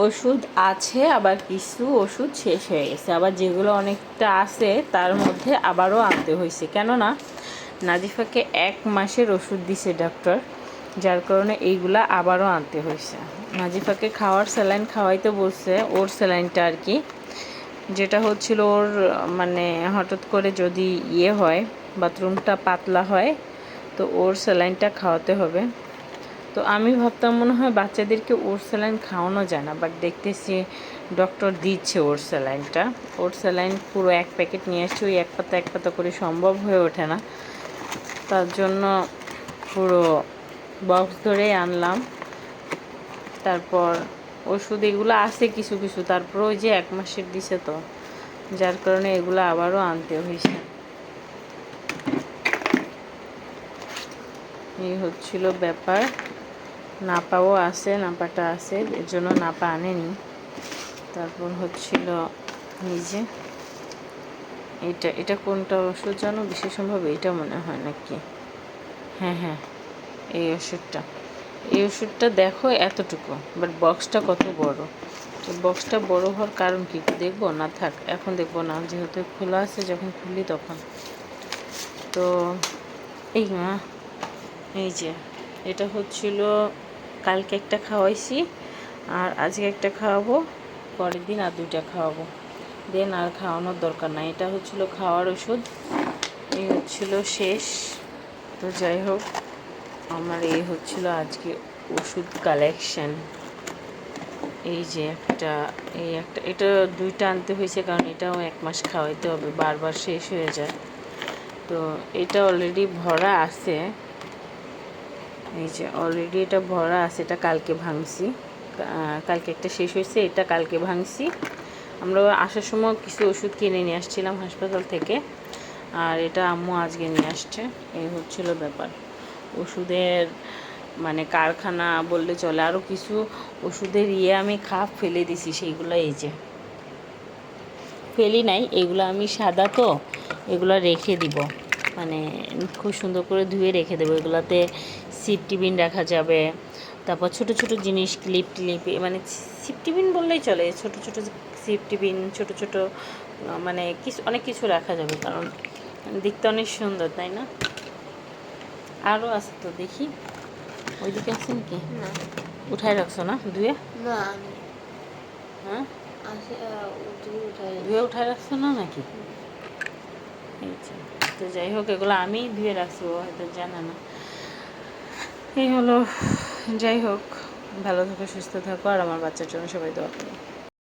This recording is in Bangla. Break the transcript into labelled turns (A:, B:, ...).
A: ওষুধ আছে, আবার কিছু ওষুধ শেষ হয়ে গেছে, আবার যেগুলো অনেকটা আছে তার মধ্যে আবারও আনতে হয়েছে। কেননা নাজিফাকে 1 মাসের ওষুধ দিছে ডক্টর, যার কারণে এইগুলা আবারও আনতে হয়েছে। নাজিফাকে খাওয়ার স্যালাইন খাওয়াইতে বলছে, ওর স্যালাইনটা আর কি, যেটা হচ্ছিল ওর মানে হঠাৎ করে যদি হয়, বাথরুমটা পাতলা হয়, তো ওর স্যালাইনটা খাওয়াতে হবে। তো আমি ভাবতাম মনে হয় বাচ্চাদেরকে ওর স্যালাইন খাওয়ানো যায় না, বাট দেখতেছি ডক্টর দিচ্ছে ওর স্যালাইনটা। ওর স্যালাইন পুরো 1 প্যাকেট নিয়ে আসছে, ওই এক পাতা করে সম্ভব হয়ে ওঠে না, তার জন্য পুরো বক্স ধরেই আনলাম। তারপর ওষুধ এগুলো আছে কিছু কিছু, তারপর ওই যে 1 মাসের দিছে, তো যার কারণে এগুলো আবারও আনতে হয়েছে। এই হচ্ছিল ব্যাপার। নাপাও আছে, নাপাটা আছে, এর জন্য নাপা আনেনি। তারপর হচ্ছিল এই যে এটা কোনটা ওষুধ জানো, বিশেষভাবে এটা মনে হয় নাকি, হ্যাঁ এই ওষুধটা দেখো এতটুকু, বাট বক্সটা কত বড়। তো বক্সটা বড় হওয়ার কারণ কি দেখবো না, থাক এখন দেখবো না, যেহেতু খোলা আছে, যখন খুলি তখন। তো এই যে এটা হচ্ছিল, কালকে একটা খাওয়াইছি, আর আজকে একটা খাওয়াবো, পরের দিন আর 2টা খাওয়াবো, দেন আর খাওয়ানোর দরকার নাই। এটা হচ্ছিল খাওয়ার ওষুধ, এই হচ্ছিল শেষ। তো যাই হোক, আমার এই হচ্ছিল আজকে ওষুধ কালেকশন। এই যে এটা 2টা আনতে হয়েছে, কারণ এটাও 1 মাস খাওয়াইতে হবে, বারবার শেষ হয়ে যায়। তো এটা অলরেডি ভরা আছে, এই যে অলরেডি এটা ভরা আছে, এটা কালকে ভাঙছি, কালকে একটা শেষ হয়েছে, এটা কালকে ভাঙছি। আমরা আসার সময় কিছু ওষুধ কিনে নিয়ে আসছিলাম হাসপাতাল থেকে, আর এটা আম্মু আজকে নিয়ে আসছে। এই হচ্ছিল ব্যাপার। ওষুধের মানে কারখানা বললে চলে। আরও কিছু ওষুধের আমি খাপ ফেলে দিছি, সেইগুলো এই যে ফেলি নাই, এগুলো আমি সাদা, তো এগুলো রেখে দিব, মানে খুব সুন্দর করে ধুয়ে রেখে দেবো। এগুলাতে সিপটিবিন রাখা যাবে, তারপর ছোট ছোট জিনিস, ক্লিপ মানে সিপটিবিন বললেই চলে, ছোট ছোট সিপটিবিন, ছোট ছোট মানে অনেক কিছু রাখা যাবে, কারণ দেখতে অনেক সুন্দর, তাই না? আরও আছে তো, দেখি ওইদিকে আছে নাকি, উঠায় রাখছো না ধুয়ে? হ্যাঁ ধুয়ে উঠায় রাখছো না নাকি? তো যাই হোক, এগুলো আমি ধুয়ে রাখছি, ও হয়তো জানে না। এই হলো, যাই হোক, ভালো থাকো, সুস্থ থাকো, আর আমার বাচ্চার জন্য সবাই দোয়া করো।